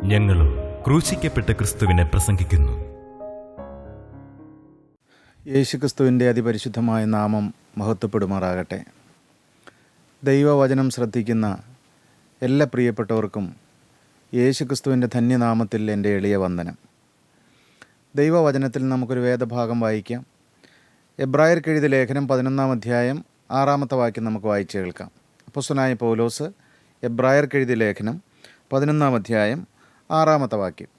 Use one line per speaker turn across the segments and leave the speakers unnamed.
ഞങ്ങളും ക്രൂശിക്കപ്പെട്ട ക്രിസ്തുവിനെ പ്രസംഗിക്കുന്നു.
യേശുക്രിസ്തുവിൻ്റെ അതിപരിശുദ്ധമായ നാമം മഹത്വപ്പെടുമാറാകട്ടെ. ദൈവവചനം ശ്രദ്ധിക്കുന്ന എല്ലാ പ്രിയപ്പെട്ടവർക്കും യേശുക്രിസ്തുവിൻ്റെ ധന്യനാമത്തിൽ എൻ്റെ എളിയ വന്ദനം. ദൈവവചനത്തിൽ നമുക്കൊരു വേദഭാഗം വായിക്കാം. എബ്രായർക്ക് എഴുതിയ ലേഖനം 11-ാം അധ്യായം 6-ാമത്തെ വാക്യം നമുക്ക് വായിച്ച് കേൾക്കാം. അപ്പോസ്തലനായ പൗലോസ് എബ്രായർക്ക് എഴുതിയ ലേഖനം 11-ാം അധ്യായം 6-ാമത്തെ വാക്യം.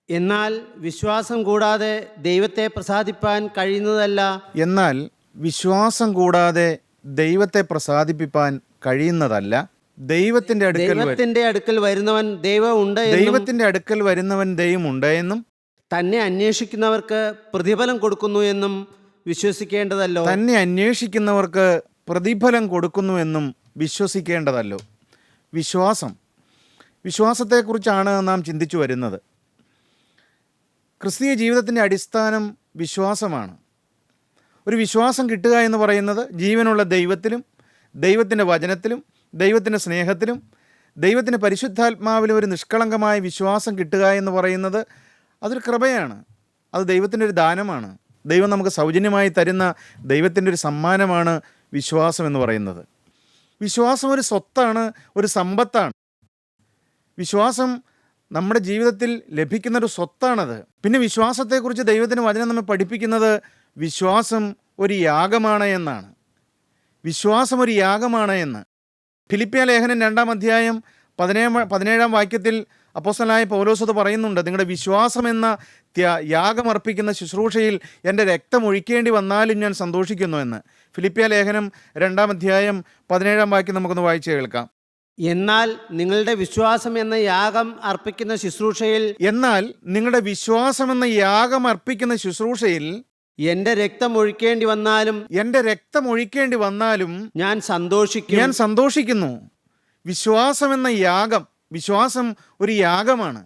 എന്നാൽ വിശ്വാസം കൂടാതെ ദൈവത്തെ പ്രസാദിപ്പാൻ കഴിയുന്നതല്ല.
എന്നാൽ വിശ്വാസം കൂടാതെ ദൈവത്തെ പ്രസാദിപ്പിപ്പാൻ കഴിയുന്നതല്ല. ദൈവത്തിൻ്റെ അടുക്കൽ
വരുന്നവൻ ദൈവമുണ്ട്
എന്നും
തന്നെ അന്വേഷിക്കുന്നവർക്ക് പ്രതിഫലം കൊടുക്കുന്നു എന്നും വിശ്വസിക്കേണ്ടതല്ലോ.
വിശ്വാസത്തെക്കുറിച്ചാണ് നാം ചിന്തിച്ചു വരുന്നത്. ക്രിസ്തീയ ജീവിതത്തിൻ്റെ അടിസ്ഥാനം വിശ്വാസമാണ്. ഒരു വിശ്വാസം കിട്ടുക എന്ന് പറയുന്നത് ജീവനുള്ള ദൈവത്തിലും ദൈവത്തിൻ്റെ വചനത്തിലും ദൈവത്തിൻ്റെ സ്നേഹത്തിലും ദൈവത്തിൻ്റെ പരിശുദ്ധാത്മാവിലും ഒരു നിഷ്കളങ്കമായ വിശ്വാസം കിട്ടുക എന്ന് പറയുന്നത് അതൊരു കൃപയാണ്. അത് ദൈവത്തിൻ്റെ ഒരു ദാനമാണ്. ദൈവം നമുക്ക് സൗജന്യമായി തരുന്ന ദൈവത്തിൻ്റെ ഒരു സമ്മാനമാണ് വിശ്വാസം എന്ന് പറയുന്നത്. വിശ്വാസം ഒരു സ്വത്താണ്, ഒരു സമ്പത്താണ്. വിശ്വാസം നമ്മുടെ ജീവിതത്തിൽ ലഭിക്കുന്നൊരു സ്വത്താണത്. പിന്നെ വിശ്വാസത്തെക്കുറിച്ച് ദൈവത്തിൻ്റെ വചനം നമ്മെ പഠിപ്പിക്കുന്നത് വിശ്വാസം ഒരു യാഗമാണ് എന്നാണ്. വിശ്വാസം ഒരു യാഗമാണ് എന്ന് ഫിലിപ്പിയ ലേഖനം 2-ാം അധ്യായം 17-ാം വാക്യത്തിൽ അപ്പോസ്തലനായ പൗലോസ് അത് പറയുന്നുണ്ട്. നിങ്ങളുടെ വിശ്വാസം എന്ന യാഗമർപ്പിക്കുന്ന ശുശ്രൂഷയിൽ എൻ്റെ രക്തം ഒഴിക്കേണ്ടി വന്നാലും ഞാൻ സന്തോഷിക്കുന്നു എന്ന്. ഫിലിപ്പിയ ലേഖനം 2-ാം അധ്യായം 17-ാം വാക്യം നമുക്കൊന്ന് വായിച്ച് കേൾക്കാം.
എന്നാൽ നിങ്ങളുടെ വിശ്വാസം എന്ന യാഗം അർപ്പിക്കുന്ന ശുശ്രൂഷയിൽ എൻ്റെ രക്തം ഒഴിക്കേണ്ടി വന്നാലും ഞാൻ സന്തോഷിക്കുന്നു.
വിശ്വാസം ഒരു യാഗമാണ്.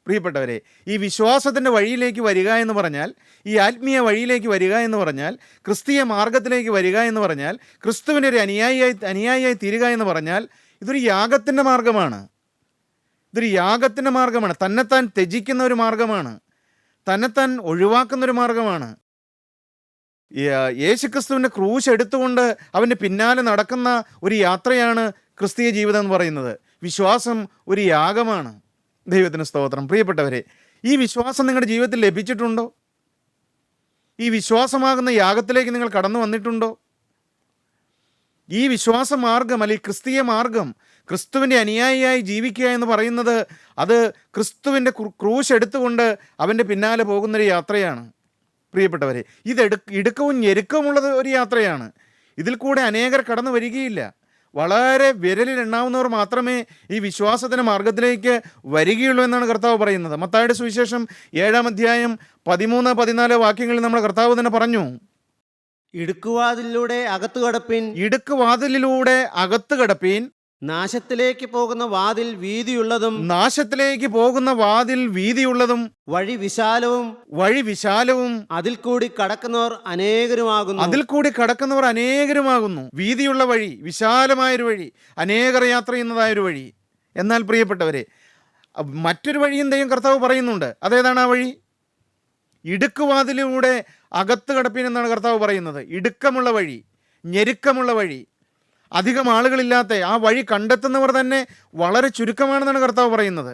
പ്രിയപ്പെട്ടവരെ, ഈ വിശ്വാസത്തിൻ്റെ വഴിയിലേക്ക് വരിക എന്ന് പറഞ്ഞാൽ, ഈ ആത്മീയ വഴിയിലേക്ക് വരിക എന്ന് പറഞ്ഞാൽ, ക്രിസ്തീയ മാർഗത്തിലേക്ക് വരിക എന്ന് പറഞ്ഞാൽ, ക്രിസ്തുവിൻ്റെ ഒരു അനുയായിയായി തീരുക എന്ന് പറഞ്ഞാൽ ഇതൊരു യാഗത്തിൻ്റെ മാർഗമാണ്. തന്നെത്താൻ ത്യജിക്കുന്ന ഒരു മാർഗമാണ്. തന്നെത്താൻ ഒഴിവാക്കുന്നൊരു മാർഗമാണ്. യേശുക്രിസ്തുവിൻ്റെ ക്രൂശ് എടുത്തുകൊണ്ട് അവൻ്റെ പിന്നാലെ നടക്കുന്ന ഒരു യാത്രയാണ് ക്രിസ്തീയ ജീവിതം എന്ന് പറയുന്നത്. വിശ്വാസം ഒരു യാഗമാണ്. ദൈവത്തിന് സ്തോത്രം. പ്രിയപ്പെട്ടവരെ, ഈ വിശ്വാസം നിങ്ങളുടെ ജീവിതത്തിൽ ലഭിച്ചിട്ടുണ്ടോ? ഈ വിശ്വാസമാകുന്ന യാഗത്തിലേക്ക് നിങ്ങൾ കടന്നു വന്നിട്ടുണ്ടോ? ഈ വിശ്വാസ മാർഗം, അല്ലെങ്കിൽ ക്രിസ്തീയ മാർഗം, ക്രിസ്തുവിൻ്റെ അനുയായിയായി ജീവിക്കുക എന്ന് പറയുന്നത് അത് ക്രിസ്തുവിൻ്റെ ക്രൂശ് എടുത്തുകൊണ്ട് അവൻ്റെ പിന്നാലെ പോകുന്നൊരു യാത്രയാണ്. പ്രിയപ്പെട്ടവരെ, ഇത് ഇടുക്കവും ഞെരുക്കവുമുള്ളത് ഒരു യാത്രയാണ്. ഇതിൽ കൂടെ അനേകർ കടന്നു വരികയില്ല. വളരെ വിരലിൽ എണ്ണാവുന്നവർ മാത്രമേ ഈ വിശ്വാസത്തിൻ്റെ മാർഗത്തിലേക്ക് വരികയുള്ളൂ എന്നാണ് കർത്താവ് പറയുന്നത്. മത്തായിയുടെ സുവിശേഷം 7-ാം അധ്യായം 13-14 വാക്യങ്ങളിൽ നമ്മുടെ കർത്താവ് തന്നെ പറഞ്ഞു,
ഇടുക്കുവാതിലൂടെ
അകത്ത് കടപ്പീൻ.
നാശത്തിലേക്ക് പോകുന്ന വാതിൽ വീതിയുള്ളതും വഴി വിശാലവും അതിൽ കൂടി കടക്കുന്നവർ
അനേകരുമാകുന്നു. വീതിയുള്ള വഴി, വിശാലമായൊരു വഴി, അനേകർ യാത്ര ചെയ്യുന്നതായൊരു വഴി. എന്നാൽ പ്രിയപ്പെട്ടവരെ, മറ്റൊരു വഴിയും ദൈവം കർത്താവ് പറയുന്നുണ്ട്. അതേതാണ് ആ വഴി? ഇടുക്കുവാതിലൂടെ അകത്ത് കടപ്പീൻ എന്നാണ് കർത്താവ് പറയുന്നത്. ഇടുക്കമുള്ള വഴി, ഞെരുക്കമുള്ള വഴി, അധികം ആളുകളില്ലാത്ത ആ വഴി കണ്ടെത്തുന്നവർ തന്നെ വളരെ ചുരുക്കമാണെന്നാണ് കർത്താവ് പറയുന്നത്.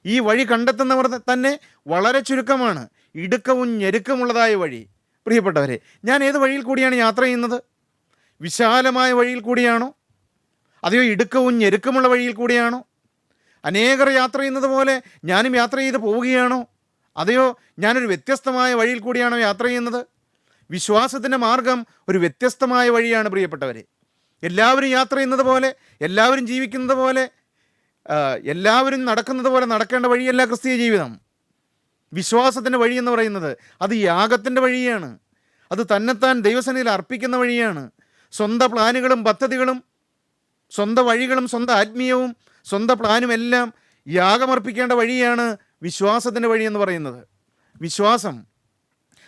ഈ വഴി കണ്ടെത്തുന്നവർ തന്നെ വളരെ ചുരുക്കമാണ്. ഇടുക്കവും ഞെരുക്കമുള്ളതായ വഴി. പ്രിയപ്പെട്ടവരെ, ഞാൻ ഏത് വഴിയിൽ കൂടിയാണ് യാത്ര ചെയ്യുന്നത്? വിശാലമായ വഴിയിൽ കൂടിയാണോ? അതെയോ ഇടുക്കവും ഞെരുക്കമുള്ള വഴിയിൽ കൂടിയാണോ? അനേകർ യാത്ര ചെയ്യുന്നത് പോലെ ഞാനും യാത്ര ചെയ്ത് പോവുകയാണോ? അതെയോ ഞാനൊരു വ്യത്യസ്തമായ വഴിയിൽ കൂടിയാണോ യാത്ര ചെയ്യുന്നത്? വിശ്വാസത്തിൻ്റെ മാർഗം ഒരു വ്യത്യസ്തമായ വഴിയാണ് പ്രിയപ്പെട്ടവരെ. എല്ലാവരും യാത്ര ചെയ്യുന്നത് പോലെ, എല്ലാവരും ജീവിക്കുന്നത് പോലെ, എല്ലാവരും നടക്കുന്നത് പോലെ നടക്കേണ്ട വഴിയല്ല ക്രിസ്തീയ ജീവിതം. വിശ്വാസത്തിൻ്റെ വഴി എന്ന് പറയുന്നത് അത് യാഗത്തിൻ്റെ വഴിയാണ്. അത് തന്നെത്താൻ ദൈവസന്നിധിയിൽ അർപ്പിക്കുന്ന വഴിയാണ്. സ്വന്തം പ്ലാനുകളും പദ്ധതികളും, സ്വന്തം വഴികളും, സ്വന്തം ആത്മീയവും സ്വന്തം പ്ലാനും എല്ലാം യാഗമർപ്പിക്കേണ്ട വഴിയാണ് വിശ്വാസത്തിൻ്റെ വഴി എന്ന് പറയുന്നത്. വിശ്വാസം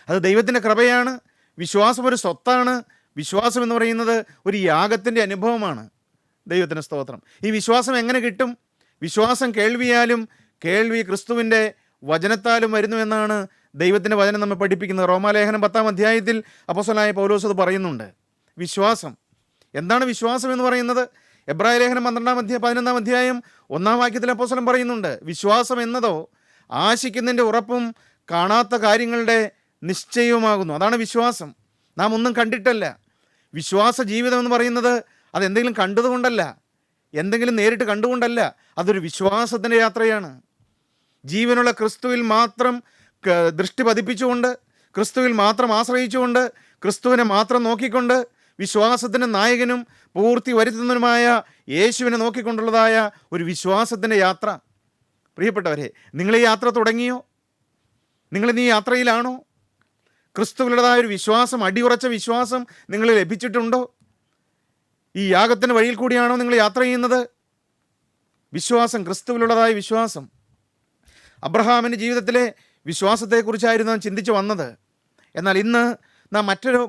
അത് ദൈവത്തിൻ്റെ കൃപയാണ്. വിശ്വാസം ഒരു സ്വത്താണ്. വിശ്വാസം എന്ന് പറയുന്നത് ഒരു യാഗത്തിൻ്റെ അനുഭവമാണ്. ദൈവത്തിന് സ്തോത്രം. ഈ വിശ്വാസം എങ്ങനെ കിട്ടും? വിശ്വാസം കേൾവിയാലും കേൾവി ക്രിസ്തുവിൻ്റെ വചനത്താലും വരുന്നു എന്നാണ് ദൈവത്തിൻ്റെ വചനം നമ്മെ പഠിപ്പിക്കുന്നത്. റോമാലേഖനം 10-ാം അധ്യായത്തിൽ അപ്പോസ്തലനായ പൗലോസ് അത് പറയുന്നുണ്ട്. വിശ്വാസം എന്താണ്? വിശ്വാസം എന്ന് പറയുന്നത് എബ്രായ ലേഖനം 11-ാം അധ്യായം 1-ാം വാക്യത്തിൽ അപ്പോസ്തലൻ പറയുന്നുണ്ട്, വിശ്വാസം എന്നതോ ആശിക്കുന്നതിൻ്റെ ഉറപ്പും കാണാത്ത കാര്യങ്ങളുടെ നിശ്ചയവുമാകുന്നു. അതാണ് വിശ്വാസം. നാം ഒന്നും കണ്ടിട്ടല്ല. വിശ്വാസ ജീവിതം എന്ന് പറയുന്നത് അതെന്തെങ്കിലും കണ്ടതുകൊണ്ടല്ല, എന്തെങ്കിലും നേരിട്ട് കണ്ടുകൊണ്ടല്ല. അതൊരു വിശ്വാസത്തിൻ്റെ യാത്രയാണ്. ജീവനുള്ള ക്രിസ്തുവിൽ മാത്രം ദൃഷ്ടി പതിപ്പിച്ചുകൊണ്ട്, ക്രിസ്തുവിൽ മാത്രം ആശ്രയിച്ചുകൊണ്ട്, ക്രിസ്തുവിനെ മാത്രം നോക്കിക്കൊണ്ട്, വിശ്വാസത്തിൻ്റെ നായകനും പൂർത്തി വരുത്തുന്നതിനുമായ യേശുവിനെ നോക്കിക്കൊണ്ടുള്ളതായ ഒരു വിശ്വാസത്തിൻ്റെ യാത്ര. പ്രിയപ്പെട്ടവരെ, നിങ്ങൾ ഈ യാത്ര തുടങ്ങിയോ? നിങ്ങളിന്ന് ഈ യാത്രയിലാണോ? ക്രിസ്തുവിലുള്ളതായ ഒരു വിശ്വാസം, അടിയുറച്ച വിശ്വാസം നിങ്ങൾ ലഭിച്ചിട്ടുണ്ടോ? ഈ യാഗത്തിൻ്റെ വഴിയിൽ കൂടിയാണോ നിങ്ങൾ യാത്ര ചെയ്യുന്നത്? വിശ്വാസം, ക്രിസ്തുവിലുള്ളതായ വിശ്വാസം. അബ്രഹാമിൻ്റെ ജീവിതത്തിലെ വിശ്വാസത്തെക്കുറിച്ചായിരുന്നു നാം ചിന്തിച്ചു വന്നത്. എന്നാൽ ഇന്ന് നാം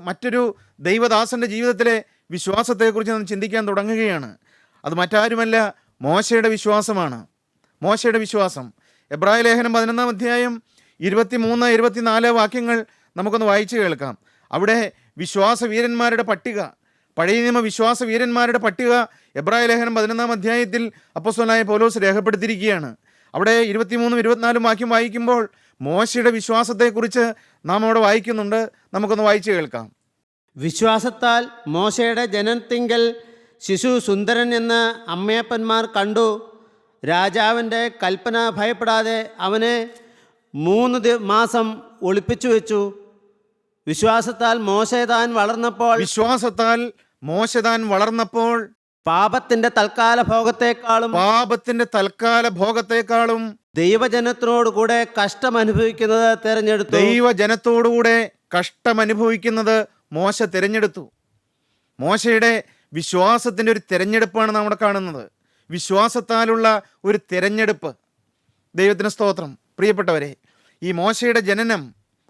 മറ്റൊരു ദൈവദാസൻ്റെ ജീവിതത്തിലെ വിശ്വാസത്തെക്കുറിച്ച് നാം ചിന്തിക്കാൻ തുടങ്ങുകയാണ്. അത് മറ്റാരുമല്ല, മോശയുടെ വിശ്വാസമാണ്. മോശയുടെ വിശ്വാസം. എബ്രായ ലേഖനം 11-ാം അധ്യായം 23-24 വാക്യങ്ങൾ നമുക്കൊന്ന് വായിച്ചു കേൾക്കാം. അവിടെ വിശ്വാസവീരന്മാരുടെ പട്ടിക, പഴയ നിയമ വിശ്വാസവീരന്മാരുടെ പട്ടിക എബ്രായ ലേഖനം 11-ാം അധ്യായത്തിൽ അപ്പോസ്തലനായ പൗലോസ് രേഖപ്പെടുത്തിയിരിക്കുകയാണ്. അവിടെ 23-24 വാക്യം വായിക്കുമ്പോൾ മോശയുടെ വിശ്വാസത്തെക്കുറിച്ച് നാം അവിടെ വായിക്കുന്നുണ്ട്. നമുക്കൊന്ന് വായിച്ചു കേൾക്കാം.
വിശ്വാസത്താൽ മോശയുടെ ജനനത്തിങ്കൽ ശിശു സുന്ദരൻ എന്ന് അമ്മയപ്പന്മാർ കണ്ടു. രാജാവിൻ്റെ കൽപ്പന ഭയപ്പെടാതെ അവനെ 3 മാസം ഒളിപ്പിച്ചു വെച്ചു. വിശ്വാസത്താൽ മോശ താൻ വളർന്നപ്പോൾ പാപത്തിന്റെ തൽക്കാല ഭോഗത്തെക്കാളും ദൈവജനത്തോടുകൂടെ കഷ്ടമനുഭവിക്കുന്നത് മോശ തിരഞ്ഞെടുത്തു. മോശയുടെ വിശ്വാസത്തിൻ്റെ ഒരു തിരഞ്ഞെടുപ്പാണ് നാം ഇവിടെ കാണുന്നത്. വിശ്വാസത്താലുള്ള ഒരു തിരഞ്ഞെടുപ്പ്. ദൈവത്തിന് സ്തോത്രം. പ്രിയപ്പെട്ടവരെ, ഈ മോശയുടെ ജനനം,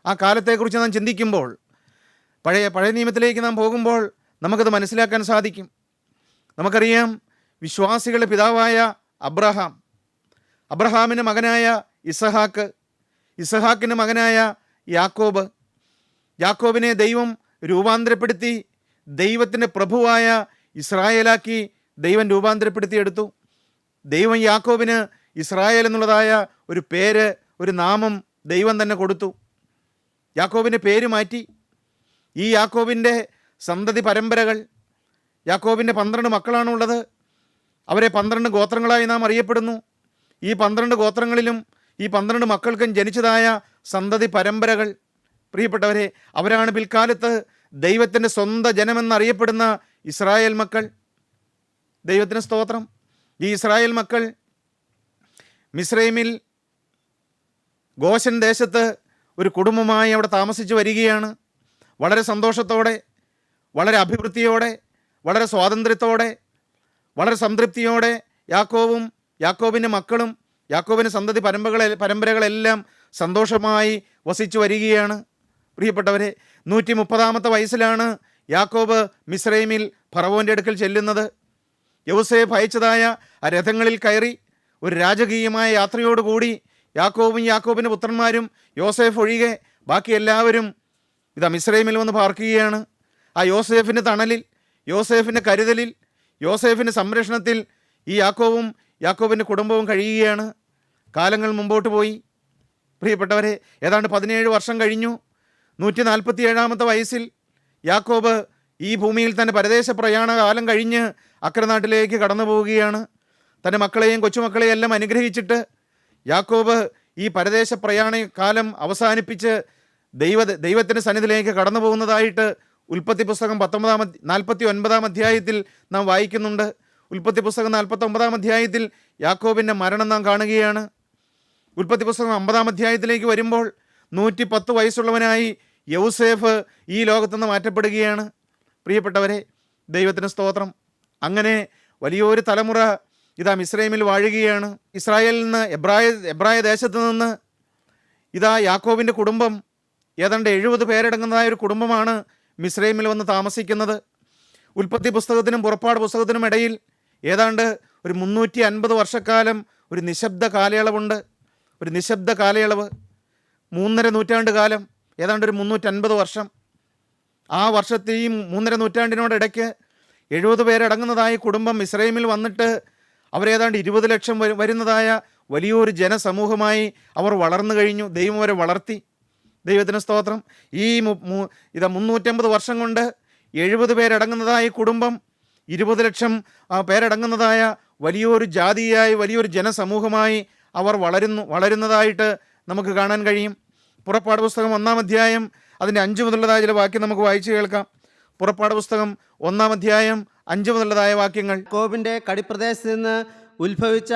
ആ കാലത്തെക്കുറിച്ച് നാം ചിന്തിക്കുമ്പോൾ, പഴയ നിയമത്തിലേക്ക് നാം പോകുമ്പോൾ നമുക്കത് മനസ്സിലാക്കാൻ സാധിക്കും. നമുക്കറിയാം, വിശ്വാസികളുടെ പിതാവായ അബ്രഹാമിൻ്റെ മകനായ ഇസഹാക്കിൻ്റെ മകനായ യാക്കോബിനെ ദൈവം രൂപാന്തരപ്പെടുത്തി ദൈവത്തിൻ്റെ പ്രഭുവായ ഇസ്രായേലാക്കി ദൈവം രൂപാന്തരപ്പെടുത്തിയെടുത്തു. ദൈവം യാക്കോബിന് ഇസ്രായേൽ എന്നുള്ളതായ ഒരു പേര്, ഒരു നാമം ദൈവം തന്നെ കൊടുത്തു. യാക്കോബിൻ്റെ പേര് മാറ്റി. ഈ യാക്കോബിൻ്റെ സന്തതി പരമ്പരകൾ, യാക്കോബിൻ്റെ 12 മക്കളാണുള്ളത്. അവരെ 12 ഗോത്രങ്ങളായി നാം അറിയപ്പെടുന്നു. ഈ 12 ഗോത്രങ്ങളിലും ഈ 12 മക്കൾക്കും ജനിച്ചതായ സന്തതി പരമ്പരകൾ. പ്രിയപ്പെട്ടവരെ, അവരാണ് പിൽക്കാലത്ത് ദൈവത്തിൻ്റെ സ്വന്തം ജനമെന്നറിയപ്പെടുന്ന ഇസ്രായേൽ മക്കൾ. ദൈവത്തിന് സ്തോത്രം. ഈ ഇസ്രായേൽ മക്കൾ മിസ്രൈമിൽ ഗോശൻ ദേശത്ത് ഒരു കുടുംബമായി അവിടെ താമസിച്ച് വരികയാണ്. വളരെ സന്തോഷത്തോടെ, വളരെ അഭിവൃദ്ധിയോടെ, വളരെ സ്വാതന്ത്ര്യത്തോടെ, വളരെ സംതൃപ്തിയോടെ യാക്കോബിൻ്റെ മക്കളും യാക്കോബിൻ്റെ സന്തതി പരമ്പരകളെല്ലാം സന്തോഷമായി വസിച്ചു വരികയാണ്. പ്രിയപ്പെട്ടവരെ, 130-ാമത്തെ വയസ്സിലാണ് യാക്കോബ് മിസ്രൈമിൽ ഫറവോൻ്റെ അടുക്കൽ ചെല്ലുന്നത്. യോസേഫ് അയച്ചതായ ആ രഥങ്ങളിൽ കയറി ഒരു രാജകീയമായ യാത്രയോടുകൂടി യാക്കോബിൻ്റെ പുത്രന്മാരും യോസേഫ് ഒഴികെ ബാക്കി എല്ലാവരും മിസ്രൈമിൽ വന്ന് പാർക്കുകയാണ്. ആ യോസേഫിൻ്റെ തണലിൽ, യോസേഫിൻ്റെ കരുതലിൽ, യോസേഫിൻ്റെ സംരക്ഷണത്തിൽ ഈ യാക്കോബിൻ്റെ കുടുംബവും കഴിയുകയാണ്. കാലങ്ങൾ മുമ്പോട്ട് പോയി. പ്രിയപ്പെട്ടവരെ, ഏതാണ്ട് 17 വർഷം കഴിഞ്ഞു. 147-ാമത്തെ വയസ്സിൽ യാക്കോബ് ഈ ഭൂമിയിൽ തന്നെ പരദേശ പ്രയാണ കാലം കഴിഞ്ഞ് അക്കരനാട്ടിലേക്ക് കടന്നു പോവുകയാണ്. തൻ്റെ മക്കളെയും കൊച്ചുമക്കളെയും എല്ലാം അനുഗ്രഹിച്ചിട്ട് യാക്കോബ് ഈ പരദേശ പ്രയാണ കാലം അവസാനിപ്പിച്ച് ദൈവത്തിൻ്റെ സന്നിധിയിലേക്ക് കടന്നു പോകുന്നതായിട്ട് ഉൽപ്പത്തി പുസ്തകം 49-ാം അധ്യായത്തിൽ നാം വായിക്കുന്നുണ്ട്. ഉൽപ്പത്തി പുസ്തകം 49-ാം അധ്യായത്തിൽ യാക്കോബിൻ്റെ മരണം നാം കാണുകയാണ്. ഉൽപ്പത്തി പുസ്തകം 50-ാം അധ്യായത്തിലേക്ക് വരുമ്പോൾ 110 വയസ്സുള്ളവനായി യൗസേഫ് ഈ ലോകത്തുനിന്ന് മാറ്റപ്പെടുകയാണ്. പ്രിയപ്പെട്ടവരെ, ദൈവത്തിന് സ്തോത്രം. അങ്ങനെ വലിയൊരു തലമുറ മിസ്രൈമിൽ വാഴുകയാണ്. ഇസ്രായേലിൽ നിന്ന്, എബ്രായ ദേശത്ത് നിന്ന് യാക്കോബിൻ്റെ കുടുംബം ഏതാണ്ട് 70 പേരടങ്ങുന്നതായ ഒരു കുടുംബമാണ് മിസ്രൈമിൽ വന്ന് താമസിക്കുന്നത്. ഉൽപ്പത്തി പുസ്തകത്തിനും പുറപ്പാട് പുസ്തകത്തിനും ഇടയിൽ ഏതാണ്ട് ഒരു 350 വർഷക്കാലം ഒരു നിശബ്ദ കാലയളവുണ്ട്.
ഒരു നിശബ്ദ കാലയളവ്, 3.5 നൂറ്റാണ്ട് കാലം, ഏതാണ്ട് ഒരു 350 വർഷം. ആ വർഷത്തെ ഈ 3.5 നൂറ്റാണ്ടിനോടിടയ്ക്ക് 70 പേരടങ്ങുന്നതായ കുടുംബം മിസ്രൈമിൽ വന്നിട്ട് അവരേതാണ്ട് 20 ലക്ഷം വരുന്നതായ വലിയൊരു ജനസമൂഹമായി അവർ വളർന്നു കഴിഞ്ഞു. ദൈവം അവരെ വളർത്തി. ദൈവത്തിന് സ്തോത്രം. ഈ 350 വർഷം കൊണ്ട് 70 പേരടങ്ങുന്നതായ കുടുംബം 20 ലക്ഷം പേരടങ്ങുന്നതായ വലിയൊരു ജാതിയായി, വലിയൊരു ജനസമൂഹമായി അവർ വളരുന്നതായിട്ട് നമുക്ക് കാണാൻ കഴിയും. പുറപ്പാട് പുസ്തകം 1-ാം അധ്യായം അതിൻ്റെ 5 മുതലുള്ളതായ ചില വാക്യം നമുക്ക് വായിച്ചു കേൾക്കാം. പുറപ്പാട് പുസ്തകം 1-ാം അധ്യായം 5 മുതലുള്ളതായ വാക്യങ്ങൾ.
യാക്കോബിൻ്റെ കടിപ്രദേശത്ത് നിന്ന് ഉത്ഭവിച്ച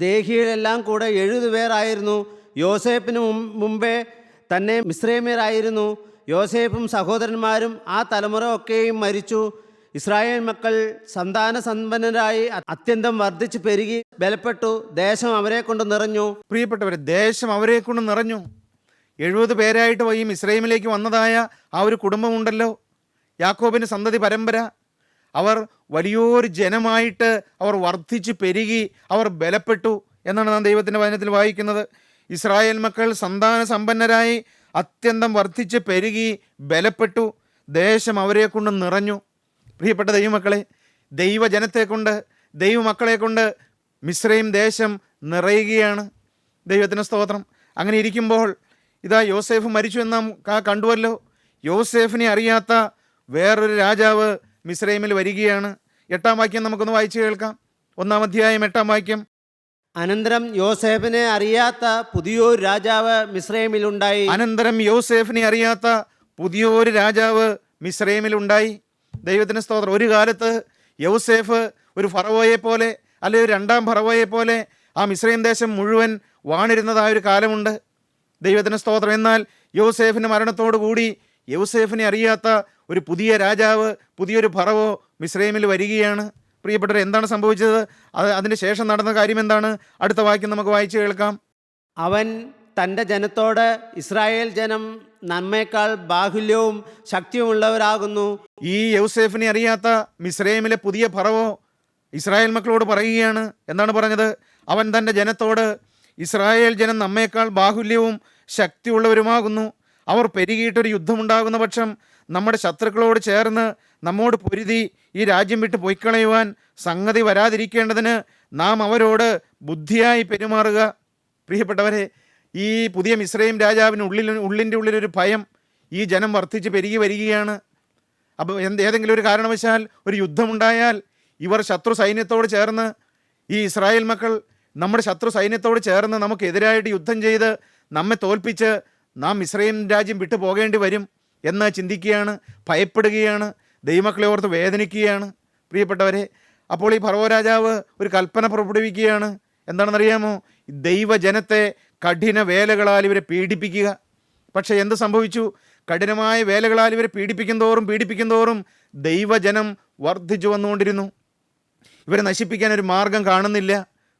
ദേഹികളെല്ലാം കൂടെ 70 പേരായിരുന്നു. യോസേപ്പിന് മുമ്പേ തന്നെ മിസ്രൈമ്യരായിരുന്നു. യോസേപ്പും സഹോദരന്മാരും ആ തലമുറ ഒക്കെയും മരിച്ചു. ഇസ്രായേൽ മക്കൾ സന്താന സമ്പന്നരായി അത്യന്തം വർദ്ധിച്ചു പെരുകി ബലപ്പെട്ടു. ദേശം അവരെ കൊണ്ട് നിറഞ്ഞു.
പ്രിയപ്പെട്ടവരെ, ദേശം അവരെ കൊണ്ട് നിറഞ്ഞു. 70 പേരായിട്ട് ഈ മിസ്രൈമിലേക്ക് വന്നതായ ആ ഒരു കുടുംബമുണ്ടല്ലോ, യാക്കോബിൻ്റെ സന്തതി പരമ്പര, അവർ വലിയൊരു ജനമായിട്ട് അവർ വർദ്ധിച്ചു പെരുകി, അവർ ബലപ്പെട്ടു എന്നാണ് നാം ദൈവത്തിൻ്റെ വചനത്തിൽ വായിക്കുന്നത്. ഇസ്രായേൽ മക്കൾ സന്താന സമ്പന്നരായി അത്യന്തം വർദ്ധിച്ച് പെരുകി ബലപ്പെട്ടു. ദേശം അവരെ കൊണ്ട് നിറഞ്ഞു. പ്രിയപ്പെട്ട ദൈവമക്കളെ, ദൈവജനത്തെ കൊണ്ട്, ദൈവമക്കളെ കൊണ്ട് മിസ്രൈം ദേശം നിറയുകയാണ്. ദൈവത്തിന് സ്തോത്രം. അങ്ങനെ ഇരിക്കുമ്പോൾ ഇതാ യോസേഫ് മരിച്ചു എന്ന് നാം കണ്ടുവല്ലോ. യോസേഫിനെ അറിയാത്ത വേറൊരു രാജാവ് മിസ്രൈമിൽ വരികയാണ്. 8-ാം വാക്യം നമുക്കൊന്ന് വായിച്ചു കേൾക്കാം. 1-ാം അധ്യായം 8-ാം വാക്യം.
അനന്തരം യോസേഫിനെ അറിയാത്ത പുതിയൊരു രാജാവ് മിസ്രൈമിലുണ്ടായി.
അനന്തരം യോസേഫിനെ അറിയാത്ത പുതിയൊരു രാജാവ് മിസ്രൈമിലുണ്ടായി. ദൈവത്തിന് സ്തോത്രം. ഒരു കാലത്ത് യോസേഫ് ഒരു ഫറവോയെ പോലെ, അല്ലെങ്കിൽ ഒരു 2-ാം ഫറവോയെ പോലെ ആ മിസ്രൈം ദേശം മുഴുവൻ വാണിരുന്നതായൊരു കാലമുണ്ട്. ദൈവത്തിന് സ്തോത്രം. എന്നാൽ യോസേഫിൻ്റെ മരണത്തോടു കൂടി യോസേഫിനെ അറിയാത്ത ഒരു പുതിയ രാജാവ്, പുതിയൊരു ഫറവോ മിസ്രൈമിൽ വരികയാണ്. പ്രിയപ്പെട്ടവർ, എന്താണ് സംഭവിച്ചത്? അതിന് ശേഷം നടന്ന കാര്യം എന്താണ്? അടുത്ത വാക്യം നമുക്ക് വായിച്ചു കേൾക്കാം.
അവൻ തൻ്റെ ജനത്തോട്, ഇസ്രായേൽ ജനം നമ്മേക്കാൾ ബാഹുല്യവും ശക്തിയുമുള്ളവരാകുന്നു.
ഈ യോസേഫിനെ അറിയാത്ത മിസ്രൈമിലെ പുതിയ ഫറവോ ഇസ്രായേൽ മക്കളോട് പറയുകയാണ്. എന്താണ് പറഞ്ഞത്? അവൻ തൻ്റെ ജനത്തോട്, ഇസ്രായേൽ ജനം നമ്മേക്കാൾ ബാഹുല്യവും ശക്തിയുള്ളവരുമാകുന്നു. അവർ പെരുകിയിട്ടൊരു യുദ്ധമുണ്ടാകുന്ന പക്ഷം നമ്മുടെ ശത്രുക്കളോട് ചേർന്ന് നമ്മോട് പൊരുതി ഈ രാജ്യം വിട്ട് പൊയ്ക്കളയുവാൻ സംഗതി വരാതിരിക്കേണ്ടതിന് നാം അവരോട് ബുദ്ധിയായി പെരുമാറുക. പ്രിയപ്പെട്ടവരെ, ഈ പുതിയ മിസ്രൈം രാജാവിന് ഉള്ളിൻ്റെ ഉള്ളിലൊരു ഭയം. ഈ ജനം വർദ്ധിച്ച് പെരുകി വരികയാണ്. അപ്പോൾ ഏതെങ്കിലും ഒരു കാരണവശാൽ ഒരു യുദ്ധമുണ്ടായാൽ ഇവർ ശത്രു സൈന്യത്തോട് ചേർന്ന്, ഈ ഇസ്രായേൽ മക്കൾ നമ്മുടെ ശത്രു സൈന്യത്തോട് ചേർന്ന് നമുക്കെതിരായിട്ട് യുദ്ധം ചെയ്ത് നമ്മെ തോൽപ്പിച്ച് നാം മിസ്രൈം രാജ്യം വിട്ടു പോകേണ്ടി വരും എന്ന് ചിന്തിക്കുകയാണ്, ഭയപ്പെടുകയാണ്, ദൈവമക്കളെ ഓർത്ത് വേദനിക്കുകയാണ്. പ്രിയപ്പെട്ടവരെ, അപ്പോൾ ഈ ഫറവോ രാജാവ് ഒരു കൽപ്പന പുറപ്പെടുവിക്കുകയാണ്. എന്താണെന്നറിയാമോ? ദൈവജനത്തെ കഠിന വേലകളാൽ ഇവരെ പീഡിപ്പിക്കുക. പക്ഷേ എന്ത് സംഭവിച്ചു? കഠിനമായ വേലകളാൽ ഇവരെ പീഡിപ്പിക്കും തോറും ദൈവജനം വർദ്ധിച്ചു വന്നുകൊണ്ടിരുന്നു. ഇവരെ നശിപ്പിക്കാൻ ഒരു മാർഗം കാണുന്നില്ല.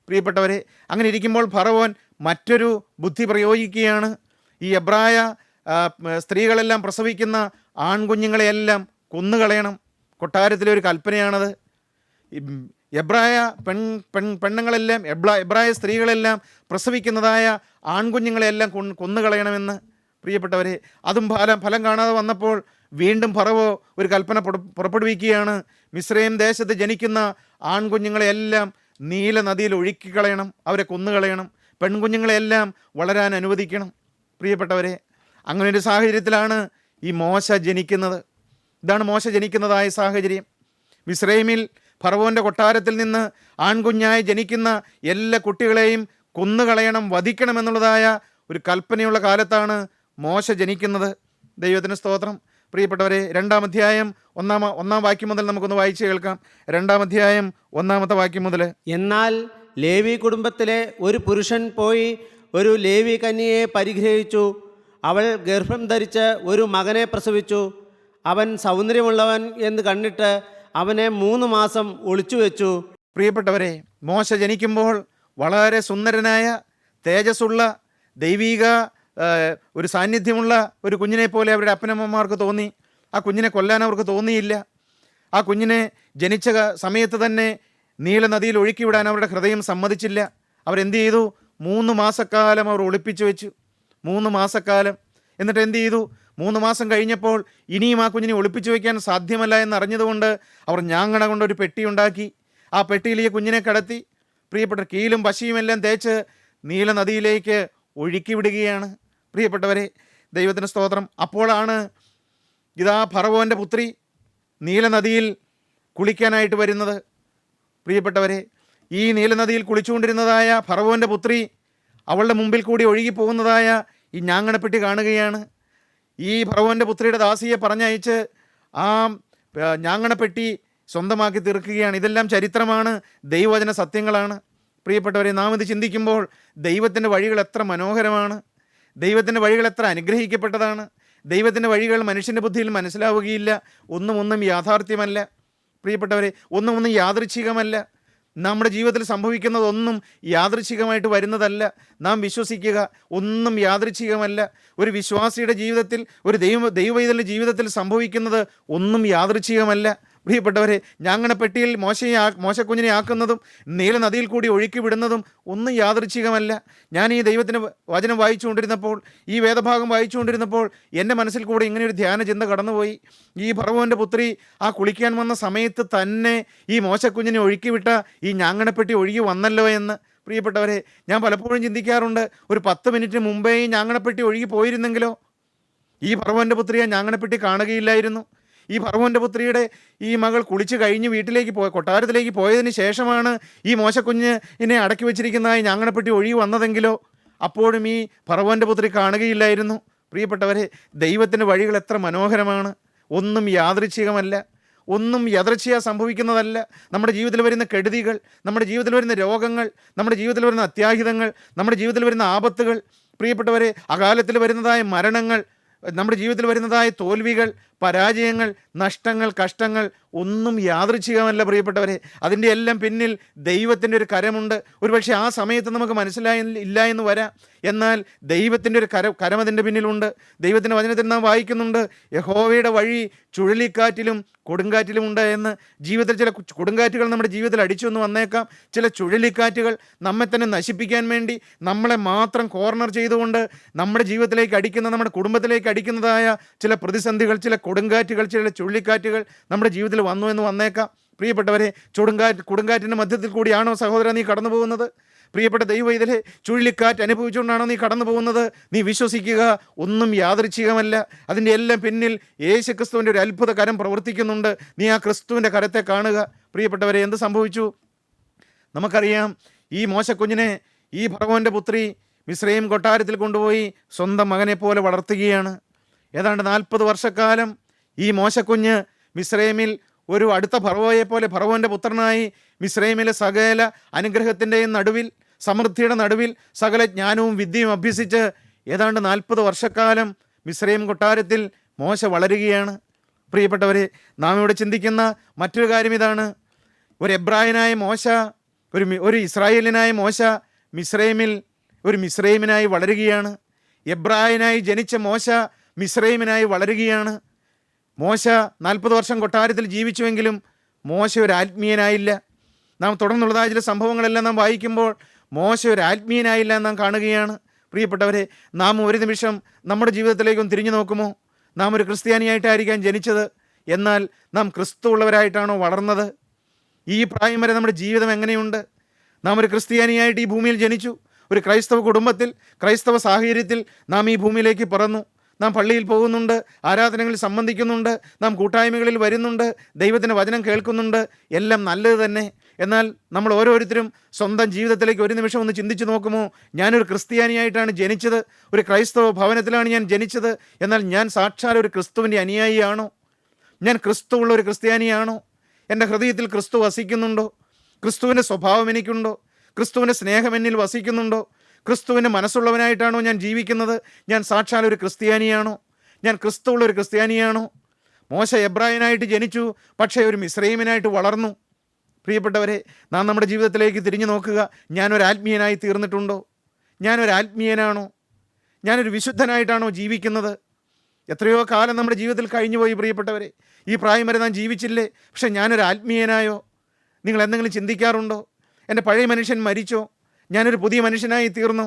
പ്രിയപ്പെട്ടവരെ, അങ്ങനെ ഇരിക്കുമ്പോൾ ഫറവോൻ മറ്റൊരു ബുദ്ധി പ്രയോഗിക്കുകയാണ്. ഈ എബ്രായ സ്ത്രീകളെല്ലാം പ്രസവിക്കുന്ന ആൺകുഞ്ഞുങ്ങളെയെല്ലാം കൊന്നുകളയണം. കൊട്ടാരത്തിലെ ഒരു കൽപ്പനയാണത്. എബ്രായ പെണ്ണുങ്ങളെല്ലാം, എബ്രായ സ്ത്രീകളെല്ലാം പ്രസവിക്കുന്നതായ ആൺകുഞ്ഞുങ്ങളെല്ലാം കൊന്നുകളയണമെന്ന്. പ്രിയപ്പെട്ടവരെ, അതും ഫലം കാണാതെ വന്നപ്പോൾ വീണ്ടും ഫറവോ ഒരു കൽപ്പന പുറപ്പെടുവിക്കുകയാണ്. മിസ്രൈം ദേശത്ത് ജനിക്കുന്ന ആൺകുഞ്ഞുങ്ങളെയെല്ലാം നീല നദിയിൽ ഒഴുക്കിക്കളയണം, അവരെ കൊന്നുകളയണം, പെൺകുഞ്ഞുങ്ങളെയെല്ലാം വളരാൻ അനുവദിക്കണം. പ്രിയപ്പെട്ടവരെ, അങ്ങനെ ഒരു സാഹചര്യത്തിലാണ് ഈ മോശ ജനിക്കുന്നത്. ഇതാണ് മോശ ജനിക്കുന്നതായ സാഹചര്യം. മിസ്രൈമിൽ ഫറവോൻ്റെ കൊട്ടാരത്തിൽ നിന്ന് ആൺകുഞ്ഞായി ജനിക്കുന്ന എല്ലാ കുട്ടികളെയും കൊന്നുകളയണം, വധിക്കണം എന്നുള്ളതായ ഒരു കൽപ്പനയുള്ള കാലത്താണ് മോശ ജനിക്കുന്നത്. ദൈവത്തിന് സ്തോത്രം. പ്രിയപ്പെട്ടവരെ, 2-ാം അധ്യായം 1-ാം വാക്യം മുതൽ നമുക്കൊന്ന് വായിച്ച് കേൾക്കാം. 2-ാം അധ്യായം 1-ാമത്തെ വാക്യം മുതൽ.
എന്നാൽ ലേവി കുടുംബത്തിലെ ഒരു പുരുഷൻ പോയി ഒരു ലേവി കന്യയെ പരിഗ്രഹിച്ചു. അവൾ ഗർഭം ധരിച്ച് ഒരു മകനെ പ്രസവിച്ചു. അവൻ സൗന്ദര്യമുള്ളവൻ എന്ന് കണ്ടിട്ട് അവനെ 3 മാസം ഒളിച്ചു വെച്ചു.
പ്രിയപ്പെട്ടവരെ, മോശ ജനിക്കുമ്പോൾ വളരെ സുന്ദരനായ, തേജസ്സുള്ള, ദൈവീക ഒരു സാന്നിധ്യമുള്ള ഒരു കുഞ്ഞിനെ പോലെ അവരുടെ അപ്പനമ്മമാർക്ക് തോന്നി. ആ കുഞ്ഞിനെ കൊല്ലാൻ അവർക്ക് തോന്നിയില്ല. ആ കുഞ്ഞിനെ ജനിച്ച സമയത്ത് തന്നെ നീല നദിയിൽ ഒഴുക്കിവിടാൻ അവരുടെ ഹൃദയം സമ്മതിച്ചില്ല. അവരെന്ത് ചെയ്തു? 3 മാസക്കാലം അവർ ഒളിപ്പിച്ചു വെച്ചു. 3 മാസക്കാലം. എന്നിട്ട് എന്ത് ചെയ്തു? 3 മാസം കഴിഞ്ഞപ്പോൾ ഇനിയും ആ കുഞ്ഞിനെ ഒളിപ്പിച്ചു വയ്ക്കാൻ സാധ്യമല്ല എന്നറിഞ്ഞതുകൊണ്ട് അവർ ഞാങ്ങണ കൊണ്ടൊരു പെട്ടി ഉണ്ടാക്കി. ആ പെട്ടിയിൽ ഈ കുഞ്ഞിനെ കടത്തി പ്രിയപ്പെട്ട കീലും പശിയും എല്ലാം തേച്ച് നീല നദിയിലേക്ക് ഒഴുക്കി വിടുകയാണ്. പ്രിയപ്പെട്ടവരെ, ദൈവത്തിന് സ്തോത്രം. അപ്പോഴാണ് ഇതാ ഫറവോൻ്റെ പുത്രി നീല നദിയിൽ കുളിക്കാനായിട്ട് വരുന്നത്. പ്രിയപ്പെട്ടവരെ, ഈ നീലനദിയിൽ കുളിച്ചുകൊണ്ടിരുന്നതായ ഫറവോൻ്റെ പുത്രി അവളുടെ മുമ്പിൽ കൂടി ഒഴുകി പോകുന്നതായ ഈ ഞാങ്ങണപ്പെട്ടി കാണുകയാണ്. ഈ ഫറവോൻ്റെ പുത്രിയുടെ ദാസിയെ പറഞ്ഞയച്ച് ആ ഞാങ്ങണപ്പെട്ടി സ്വന്തമാക്കി തീർക്കുകയാണ്. ഇതെല്ലാം ചരിത്രമാണ്, ദൈവവചന സത്യങ്ങളാണ്. പ്രിയപ്പെട്ടവരെ, നാം ഇത് ചിന്തിക്കുമ്പോൾ ദൈവത്തിൻ്റെ വഴികൾ എത്ര മനോഹരമാണ്, ദൈവത്തിൻ്റെ വഴികൾ എത്ര അനുഗ്രഹിക്കപ്പെട്ടതാണ്. ദൈവത്തിൻ്റെ വഴികൾ മനുഷ്യൻ്റെ ബുദ്ധിയിൽ മനസ്സിലാവുകയില്ല. ഒന്നും യാഥാർത്ഥ്യമല്ല. പ്രിയപ്പെട്ടവരെ, ഒന്നും യാദൃച്ഛികമല്ല. നമ്മുടെ ജീവിതത്തിൽ സംഭവിക്കുന്നതൊന്നും യാദൃച്ഛികമായിട്ട് വരുന്നതല്ല. നാം വിശ്വസിക്കുക, ഒന്നും യാദൃച്ഛികമല്ല. ഒരു വിശ്വാസിയുടെ ജീവിതത്തിൽ, ഒരു ദൈവവൈതലിൻ്റെ ജീവിതത്തിൽ സംഭവിക്കുന്നത് ഒന്നും യാദൃച്ഛികമല്ല. പ്രിയപ്പെട്ടവരെ, ഞാങ്ങണപ്പെട്ടിയിൽ മോശക്കുഞ്ഞിനെ ആക്കുന്നതും നീല നദിയിൽ കൂടി ഒഴുക്കി വിടുന്നതും ഒന്നും യാദൃച്ഛികമല്ല. ഞാൻ ഈ ദൈവത്തിൻ്റെ വചനം വായിച്ചുകൊണ്ടിരുന്നപ്പോൾ, ഈ വേദഭാഗം വായിച്ചുകൊണ്ടിരുന്നപ്പോൾ എൻ്റെ മനസ്സിൽ കൂടെ ഇങ്ങനെയൊരു ധ്യാന ചിന്ത കടന്നുപോയി. ഈ ഫറവോൻ്റെ പുത്രി ആ കുളിക്കാൻ വന്ന സമയത്ത് തന്നെ ഈ മോശക്കുഞ്ഞിനെ ഒഴുക്കി വിട്ട ഈ ഞാങ്ങണപ്പെട്ടി ഒഴുകി വന്നല്ലോ എന്ന്. പ്രിയപ്പെട്ടവരെ, ഞാൻ പലപ്പോഴും ചിന്തിക്കാറുണ്ട്, ഒരു 10 മിനിറ്റ് മുമ്പേ ഈ ഞാങ്ങണപ്പെട്ടി ഒഴുകി പോയിരുന്നെങ്കിലോ ഈ ഫറവോൻ്റെ പുത്രിയെ ഞാങ്ങണപ്പെട്ടി കാണുകയില്ലായിരുന്നു. ഈ ഫറവോൻ്റെ പുത്രിയുടെ ഈ മകൾ കുളിച്ച് കഴിഞ്ഞ് വീട്ടിലേക്ക് കൊട്ടാരത്തിലേക്ക് പോയതിന് ശേഷമാണ് ഈ മോശക്കുഞ്ഞിനെ അടക്കി വെച്ചിരിക്കുന്ന ഈ ഞാങ്ങണപ്പെട്ടി ഒഴുകി വന്നതെങ്കിലോ അപ്പോഴും ഈ ഫറവോൻ്റെ പുത്രി കാണുകയില്ലായിരുന്നു. പ്രിയപ്പെട്ടവരെ, ദൈവത്തിൻ്റെ വഴികൾ എത്ര മനോഹരമാണ്. ഒന്നും യാദൃച്ഛികമല്ല, ഒന്നും യദൃച്ഛിക സംഭവിക്കുന്നതല്ല. നമ്മുടെ ജീവിതത്തിൽ വരുന്ന കെടുതികൾ, നമ്മുടെ ജീവിതത്തിൽ വരുന്ന രോഗങ്ങൾ, നമ്മുടെ ജീവിതത്തിൽ വരുന്ന അത്യാഹിതങ്ങൾ, നമ്മുടെ ജീവിതത്തിൽ വരുന്ന ആപത്തുകൾ, പ്രിയപ്പെട്ടവരെ, അകാലത്തിൽ വരുന്നതായ മരണങ്ങൾ, നമ്മുടെ ജീവിതത്തിൽ വരുന്നതായ തോൽവികൾ, പരാജയങ്ങൾ, നഷ്ടങ്ങൾ, കഷ്ടങ്ങൾ ഒന്നും യാദൃച്ഛികമല്ല. പ്രിയപ്പെട്ടവരെ, അതിൻ്റെ എല്ലാം പിന്നിൽ ദൈവത്തിൻ്റെ ഒരു കരമുണ്ട്. ഒരുപക്ഷെ ആ സമയത്ത് നമുക്ക് മനസ്സിലായില്ല എന്ന് വരാം. എന്നാൽ ദൈവത്തിൻ്റെ ഒരു കരം അതിൻ്റെ പിന്നിലുണ്ട്. ദൈവത്തിൻ്റെ വചനത്തിൽ നാം വായിക്കുന്നുണ്ട്, യഹോവയുടെ വഴി ചുഴലിക്കാറ്റിലും കൊടുങ്കാറ്റിലും ഉണ്ട് എന്ന്. ജീവിതത്തിൽ ചില കൊടുങ്കാറ്റുകൾ നമ്മുടെ ജീവിതത്തിൽ അടിച്ചു എന്ന് വന്നേക്കാം. ചില ചുഴലിക്കാറ്റുകൾ നമ്മെ തന്നെ നശിപ്പിക്കാൻ വേണ്ടി, നമ്മളെ മാത്രം കോർണർ ചെയ്തുകൊണ്ട് നമ്മുടെ ജീവിതത്തിലേക്ക് അടിക്കുന്ന, നമ്മുടെ കുടുംബത്തിലേക്ക് അടിക്കുന്നതായ ചില പ്രതിസന്ധികൾ, ചില കൊടുങ്കാറ്റുകൾ, ചില ചുഴലിക്കാറ്റുകൾ നമ്മുടെ ജീവിതത്തിൽ വന്നു എന്ന് വന്നേക്കാം. പ്രിയപ്പെട്ടവരെ, കൊടുങ്കാറ്റിൻ്റെ മധ്യത്തിൽ കൂടിയാണോ സഹോദരൻ നീ കടന്നു പോകുന്നത്? പ്രിയപ്പെട്ട ദൈവവൈതലേ, ചുഴലിക്കാറ്റ് അനുഭവിച്ചുകൊണ്ടാണോ നീ കടന്നു പോകുന്നത്? നീ വിശ്വസിക്കുക, ഒന്നും യാദൃച്ഛികമല്ല. അതിൻ്റെ എല്ലാം പിന്നിൽ യേശുക്രിസ്തുവിൻ്റെ ഒരു അത്ഭുത കരം പ്രവർത്തിക്കുന്നുണ്ട്. നീ ആ ക്രിസ്തുവിൻ്റെ കരത്തെ കാണുക. പ്രിയപ്പെട്ടവരെ, എന്ത് സംഭവിച്ചു? നമുക്കറിയാം, ഈ മോശക്കുഞ്ഞിനെ ഈ ഫറവോൻ്റെ പുത്രി മിസ്രയീം കൊട്ടാരത്തിൽ കൊണ്ടുപോയി സ്വന്തം മകനെ പോലെ വളർത്തുകയാണ്. ഏതാണ്ട് 40 വർഷക്കാലം ഈ മോശക്കുഞ്ഞ് മിസ്രയീമിൽ ഒരു അടുത്ത ഫറവോയെ പോലെ, ഫറവോൻ്റെ പുത്രനായി മിസ്രയീമിലെ സകല അനുഗ്രഹത്തിൻ്റെയും നടുവിൽ, സമൃദ്ധിയുടെ നടുവിൽ സകല ജ്ഞാനവും വിദ്യയും അഭ്യസിച്ച് ഏതാണ്ട് 40 വർഷക്കാലം മിസ്രയീം കൊട്ടാരത്തിൽ മോശ വളരുകയാണ്. പ്രിയപ്പെട്ടവരെ, നാം ഇവിടെ ചിന്തിക്കുന്ന മറ്റൊരു കാര്യം ഇതാണ്. ഒരു എബ്രായനായ മോശ, ഒരു ഇസ്രായേലിനായ മോശ മിസ്രയീമിൽ ഒരു മിസ്രയീമിനായി വളരുകയാണ്. എബ്രായനായി ജനിച്ച മോശ മിസ്രയീമിനായി വളരുകയാണ്. മോശ 40 വർഷം കൊട്ടാരത്തിൽ ജീവിച്ചുവെങ്കിലും മോശ ഒരു ആത്മീയനായില്ല. നാം തുടർന്നുള്ളതായ ചില സംഭവങ്ങളെല്ലാം നാം വായിക്കുമ്പോൾ മോശ ഒരു ആത്മീയനായില്ല എന്ന് നാം കാണുകയാണ്. പ്രിയപ്പെട്ടവരെ, നാം ഒരു നിമിഷം നമ്മുടെ ജീവിതത്തിലേക്കും തിരിഞ്ഞു നോക്കുമോ? നാം ഒരു ക്രിസ്ത്യാനിയായിട്ടായിരിക്കാം ജനിച്ചത്, എന്നാൽ നാം ക്രിസ്തു ഉള്ളവരായിട്ടാണോ വളർന്നത്? ഈ പ്രായം വരെ നമ്മുടെ ജീവിതം എങ്ങനെയുണ്ട്? നാം ഒരു ക്രിസ്ത്യാനിയായിട്ട് ഈ ഭൂമിയിൽ ജനിച്ചു, ഒരു ക്രൈസ്തവ കുടുംബത്തിൽ, ക്രൈസ്തവ സാഹചര്യത്തിൽ നാം ഈ ഭൂമിയിലേക്ക് പിറന്നു. നാം പള്ളിയിൽ പോകുന്നുണ്ട്, ആരാധനകളിൽ സംബന്ധിക്കുന്നുണ്ട്, നാം കൂട്ടായ്മകളിൽ വരുന്നുണ്ട്, ദൈവത്തിൻ്റെ വചനം കേൾക്കുന്നുണ്ട്, എല്ലാം നല്ലത് തന്നെ. എന്നാൽ നമ്മൾ ഓരോരുത്തരും സ്വന്തം ജീവിതത്തിലേക്ക് ഒരു നിമിഷം ഒന്ന് ചിന്തിച്ചു നോക്കുമോ? ഞാനൊരു ക്രിസ്ത്യാനിയായിട്ടാണ് ജനിച്ചത്, ഒരു ക്രൈസ്തവ ഭവനത്തിലാണ് ഞാൻ ജനിച്ചത്, എന്നാൽ ഞാൻ സാക്ഷാൽ ഒരു ക്രിസ്തുവിൻ്റെ അനുയായിയാണോ? ഞാൻ ക്രിസ്തുവുള്ള ഒരു ക്രിസ്ത്യാനിയാണോ? എൻ്റെ ഹൃദയത്തിൽ ക്രിസ്തു വസിക്കുന്നുണ്ടോ? ക്രിസ്തുവിൻ്റെ സ്വഭാവം എനിക്കുണ്ടോ? ക്രിസ്തുവിൻ്റെ സ്നേഹം എന്നിൽ വസിക്കുന്നുണ്ടോ? ക്രിസ്തുവിൻ്റെ മനസ്സുള്ളവനായിട്ടാണോ ഞാൻ ജീവിക്കുന്നത്? ഞാൻ സാക്ഷാൽ ഒരു ക്രിസ്ത്യാനിയാണോ? ഞാൻ ക്രിസ്തുവുള്ള ഒരു ക്രിസ്ത്യാനിയാണോ? മോശ എബ്രായനായിട്ട് ജനിച്ചു, പക്ഷേ ഒരു മിസ്രയീമിനായിട്ട് വളർന്നു. പ്രിയപ്പെട്ടവരെ, നാം നമ്മുടെ ജീവിതത്തിലേക്ക് തിരിഞ്ഞു നോക്കുക. ഞാനൊരു ആത്മീയനായി തീർന്നിട്ടുണ്ടോ? ഞാനൊരു ആത്മീയനാണോ? ഞാനൊരു വിശുദ്ധനായിട്ടാണോ ജീവിക്കുന്നത്? എത്രയോ കാലം നമ്മുടെ ജീവിതത്തിൽ കഴിഞ്ഞു പോയി പ്രിയപ്പെട്ടവരെ. ഈ പ്രായം വരെ നാം ജീവിച്ചില്ലേ? പക്ഷെ ഞാനൊരു ആത്മീയനായോ? നിങ്ങൾ എന്തെങ്കിലും ചിന്തിക്കാറുണ്ടോ? എൻ്റെ പഴയ മനുഷ്യൻ മരിച്ചോ? ഞാനൊരു പുതിയ മനുഷ്യനായി തീർന്നു.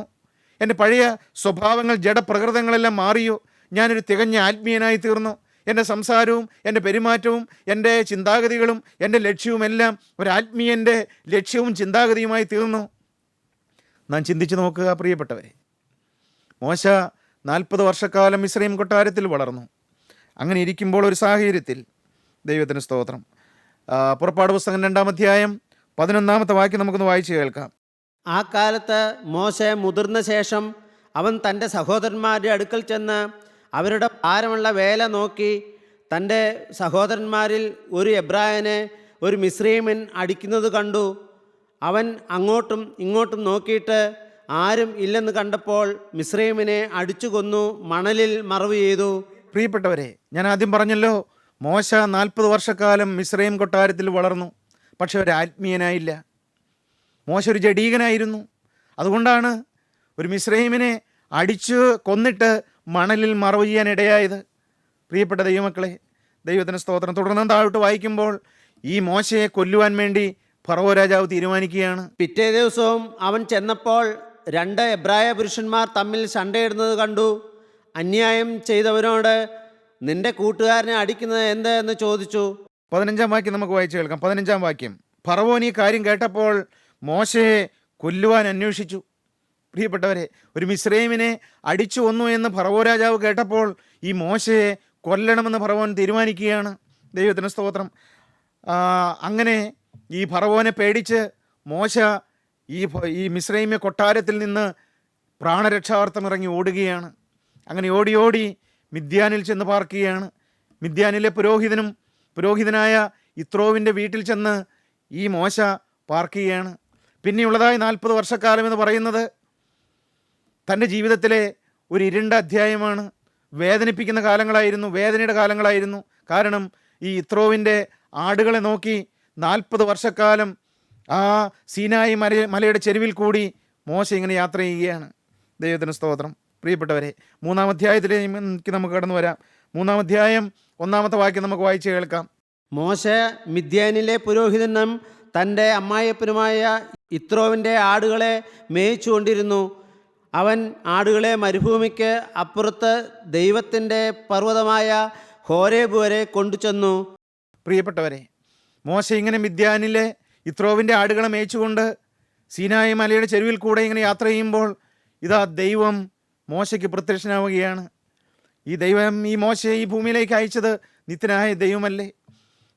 എൻ്റെ പഴയ സ്വഭാവങ്ങൾ, ജഡപ്രകൃതങ്ങളെല്ലാം മാറിയോ? ഞാനൊരു തികഞ്ഞ ആത്മീയനായി തീർന്നു. എൻ്റെ സംസാരവും എൻ്റെ പെരുമാറ്റവും എൻ്റെ ചിന്താഗതികളും എൻ്റെ ലക്ഷ്യവുമെല്ലാം ഒരു ആത്മീയൻ്റെ ലക്ഷ്യവും ചിന്താഗതിയുമായി തീർന്നു. നാം ചിന്തിച്ചു നോക്കുക പ്രിയപ്പെട്ടവരെ. മോശ 40 വർഷക്കാലം മിസ്രയീം കൊട്ടാരത്തിൽ വളർന്നു. അങ്ങനെ ഇരിക്കുമ്പോൾ ഒരു സാഹചര്യത്തിൽ, ദൈവത്തിന് സ്തോത്രം, പുറപ്പാട് പുസ്തകം 2-ാം അധ്യായം 11-ാമത്തെ വാക്യം നമുക്കൊന്ന് വായിച്ച് കേൾക്കാം.
ആ കാലത്ത് മോശെ മുതിർന്ന ശേഷം അവൻ തൻ്റെ സഹോദരന്മാരുടെ അടുക്കൽ ചെന്ന് അവരുടെ ഭാരമുള്ള വേല നോക്കി തൻ്റെ സഹോദരന്മാരിൽ ഒരു എബ്രായനെ ഒരു മിസ്രയീമൻ അടിക്കുന്നത് കണ്ടു. അവൻ അങ്ങോട്ടും ഇങ്ങോട്ടും നോക്കിയിട്ട് ആരും ഇല്ലെന്ന് കണ്ടപ്പോൾ മിസ്രയീമിനെ അടിച്ചു കൊന്നു മണലിൽ മറവ് ചെയ്തു.
പ്രിയപ്പെട്ടവരെ, ഞാൻ ആദ്യം പറഞ്ഞല്ലോ, മോശ 40 വർഷക്കാലം മിസ്രയീം കൊട്ടാരത്തിൽ വളർന്നു. പക്ഷെ ഒരു ആത്മീയനായില്ല. മോശ ഒരു ജഡീകനായിരുന്നു. അതുകൊണ്ടാണ് ഒരു മിസ്രയീമിനെ അടിച്ചു കൊന്നിട്ട് മണലിൽ മറവ് ചെയ്യാൻ ഇടയായത്. പ്രിയപ്പെട്ട ദൈവമക്കളെ, ദൈവത്തിന് സ്തോത്രം. തുടർന്ന് താഴോട്ട് വായിക്കുമ്പോൾ ഈ മോശയെ കൊല്ലുവാൻ വേണ്ടി ഫറവോ രാജാവ് തീരുമാനിക്കുകയാണ്.
പിറ്റേ ദിവസവും അവൻ ചെന്നപ്പോൾ 2 എബ്രായ പുരുഷന്മാർ തമ്മിൽ ശണ്ടയിടുന്നത് കണ്ടു. അന്യായം ചെയ്തവനോട് നിന്റെ കൂട്ടുകാരനെ അടിക്കുന്നത് എന്ത് എന്ന് ചോദിച്ചു.
15-ാം വാക്യം നമുക്ക് വായിച്ചു കേൾക്കാം. 15-ാം വാക്യം. ഫറവോൻ ഈ കാര്യം കേട്ടപ്പോൾ മോശയെ കൊല്ലുവാൻ അന്വേഷിച്ചു. പ്രിയപ്പെട്ടവരെ, ഒരു മിസ്രയീമിനെ അടിച്ചു കൊന്നു എന്ന് ഫറവോ രാജാവ് കേട്ടപ്പോൾ ഈ മോശയെ കൊല്ലണമെന്ന് ഫറവോൻ തീരുമാനിക്കുകയാണ്. ദൈവത്തിന് സ്തോത്രം. അങ്ങനെ ഈ ഫറവോനെ പേടിച്ച് മോശ ഈ മിസ്രയീമ്യ കൊട്ടാരത്തിൽ നിന്ന് പ്രാണരക്ഷാർത്ഥം ഇറങ്ങി ഓടുകയാണ്. അങ്ങനെ ഓടി ഓടി മിദ്യാനിൽ ചെന്ന് പാർക്കുകയാണ്. മിദ്യാനിലെ പുരോഹിതനായ ഇത്രോവിൻ്റെ വീട്ടിൽ ചെന്ന് ഈ മോശ പാർക്കുകയാണ്. പിന്നെയുള്ളതായി 40 വർഷക്കാലം എന്ന് പറയുന്നത് തൻ്റെ ജീവിതത്തിലെ ഒരു ഇരുണ്ട അധ്യായമാണ്. വേദനിപ്പിക്കുന്ന കാലങ്ങളായിരുന്നു, വേദനയുടെ കാലങ്ങളായിരുന്നു. കാരണം ഈ ഇത്രോവിൻ്റെ ആടുകളെ നോക്കി 40 വർഷക്കാലം ആ സീനായി മലയുടെ ചെരുവിൽ കൂടി മോശ ഇങ്ങനെ യാത്ര ചെയ്യുകയാണ്. ദൈവത്തിന് സ്തോത്രം. പ്രിയപ്പെട്ടവരെ, 3-ാം അധ്യായത്തിലേക്ക് നമുക്ക് കടന്നു വരാം. 3-ാം അധ്യായം 1-ാമത്തെ വാക്യം നമുക്ക് വായിച്ച് കേൾക്കാം.
മോശ മിദ്യാനിലെ പുരോഹിതനും തൻ്റെ അമ്മായിയപ്പനുമായ ഇത്രോവിൻ്റെ ആടുകളെ മേയിച്ചുകൊണ്ടിരുന്നു. അവൻ ആടുകളെ മരുഭൂമിക്ക് അപ്പുറത്ത് ദൈവത്തിൻ്റെ പർവ്വതമായ ഹോരേബ് വരെ കൊണ്ടുചെന്നു.
പ്രിയപ്പെട്ടവരെ, മോശ ഇങ്ങനെ മിദ്യാനിലെ ഇത്രോവിൻ്റെ ആടുകളെ മേയിച്ചുകൊണ്ട് സീനായി മലയുടെ ചെരുവിൽ കൂടെ ഇങ്ങനെ യാത്ര ചെയ്യുമ്പോൾ ഇതാ ദൈവം മോശയ്ക്ക് പ്രത്യക്ഷനാവുകയാണ്. ഈ ദൈവം ഈ മോശയെ ഈ ഭൂമിയിലേക്ക് അയച്ചത് നിത്യനായ ദൈവമല്ലേ?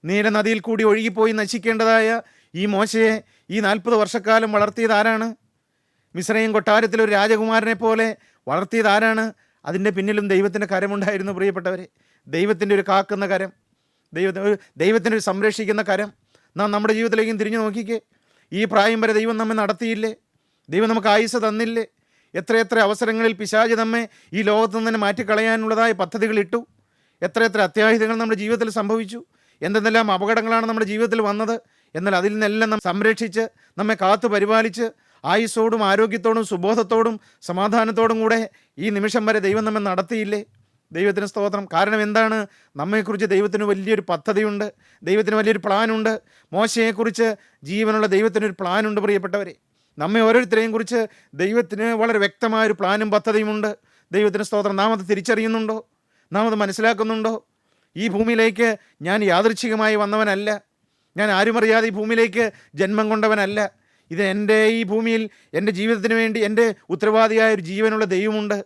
നീല നദിയിൽ കൂടി ഒഴുകിപ്പോയി നശിക്കേണ്ടതായ ഈ മോശയെ ഈ 40 വർഷക്കാലം വളർത്തിയത് ആരാണ്? മിസ്രയീം കൊട്ടാരത്തിൽ ഒരു രാജകുമാരനെ പോലെ വളർത്തിയത് ആരാണ്? അതിൻ്റെ പിന്നിലും ദൈവത്തിൻ്റെ കരമുണ്ടായിരുന്നു. പ്രിയപ്പെട്ടവരെ, ദൈവത്തിൻ്റെ ഒരു കാക്കുന്ന കരം, ദൈവത്തിൻ്റെ ഒരു സംരക്ഷിക്കുന്ന കരം നാം നമ്മുടെ ജീവിതത്തിലേക്കും തിരിഞ്ഞു നോക്കിക്കേ. ഈ പ്രായം വരെ ദൈവം നമ്മെ നടത്തിയില്ലേ? ദൈവം നമുക്ക് ആയുസ് തന്നില്ലേ? എത്രയെത്ര അവസരങ്ങളിൽ പിശാച് നമ്മെ ഈ ലോകത്തു നിന്ന് തന്നെ മാറ്റിക്കളയാനുള്ളതായ പദ്ധതികൾ ഇട്ടു. എത്രയെത്ര അത്യാഹിതങ്ങൾ നമ്മുടെ ജീവിതത്തിൽ സംഭവിച്ചു. എന്തെല്ലാം അപകടങ്ങളാണ് നമ്മുടെ ജീവിതത്തിൽ വന്നത്. എന്നാൽ അതിൽ നിന്നെല്ലാം നാം സംരക്ഷിച്ച് നമ്മെ കാത്തു പരിപാലിച്ച് ആയുസ്സോടും ആരോഗ്യത്തോടും സുബോധത്തോടും സമാധാനത്തോടും കൂടെ ഈ നിമിഷം വരെ ദൈവം നമ്മെ നടത്തിയില്ലേ? ദൈവത്തിന് സ്തോത്രം. കാരണം എന്താണ്? നമ്മെക്കുറിച്ച് ദൈവത്തിന് വലിയൊരു പദ്ധതിയുണ്ട്, ദൈവത്തിന് വലിയൊരു പ്ലാനുണ്ട്. മോശയെക്കുറിച്ച് ജീവനുള്ള ദൈവത്തിനൊരു പ്ലാനുണ്ട്. പ്രിയപ്പെട്ടവരെ, നമ്മെ ഓരോരുത്തരെയും കുറിച്ച് ദൈവത്തിന് വളരെ വ്യക്തമായൊരു പ്ലാനും പദ്ധതിയുമുണ്ട്. ദൈവത്തിന് സ്തോത്രം. നാം അത് തിരിച്ചറിയുന്നുണ്ടോ? നാം അത് മനസ്സിലാക്കുന്നുണ്ടോ? ഈ ഭൂമിയിലേക്ക് ഞാൻ യാദൃച്ഛികമായി വന്നവനല്ല. ഞാൻ ആരുമറിയാതെ ഈ ഭൂമിയിലേക്ക് ജന്മം കൊണ്ടവനല്ല. ഇത് എൻ്റെ ഈ ഭൂമിയിൽ എൻ്റെ ജീവിതത്തിന് വേണ്ടി എൻ്റെ ഉത്തരവാദിയായ ഒരു ജീവനുള്ള ദൈവമുണ്ട്.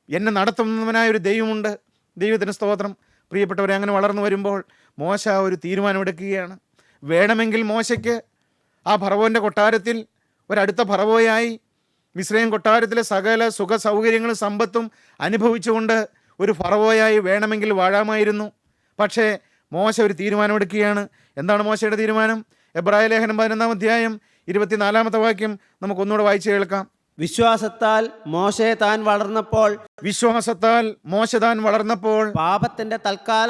എന്നെ നടത്തുന്നവനായൊരു ദൈവമുണ്ട്. ദൈവത്തിന് സ്തോത്രം. പ്രിയപ്പെട്ടവരെ, അങ്ങനെ വളർന്നു വരുമ്പോൾ മോശ ഒരു തീരുമാനമെടുക്കുകയാണ്. വേണമെങ്കിൽ മോശയ്ക്ക് ആ ഫറവോൻ്റെ കൊട്ടാരത്തിൽ ഒരടുത്ത ഫറവോയായി മിസ്രയീം കൊട്ടാരത്തിലെ സകല സുഖ സൗകര്യങ്ങളും സമ്പത്തും അനുഭവിച്ചുകൊണ്ട് ഒരു ഫറവോയായി വേണമെങ്കിൽ വാഴാമായിരുന്നു. പക്ഷേ മോശ ഒരു തീരുമാനമെടുക്കുകയാണ്. എന്താണ് മോശയുടെ തീരുമാനം? എബ്രായ ലേഖനം 11-ാം അധ്യായം 24-ാമത്തെ വാക്യം നമുക്കൊന്നുകൂടെ വായിച്ച് കേൾക്കാം.
വിശ്വാസത്താൽ മോശ താൻ വളർന്നപ്പോൾ പാപത്തിന്റെ തൽക്കാല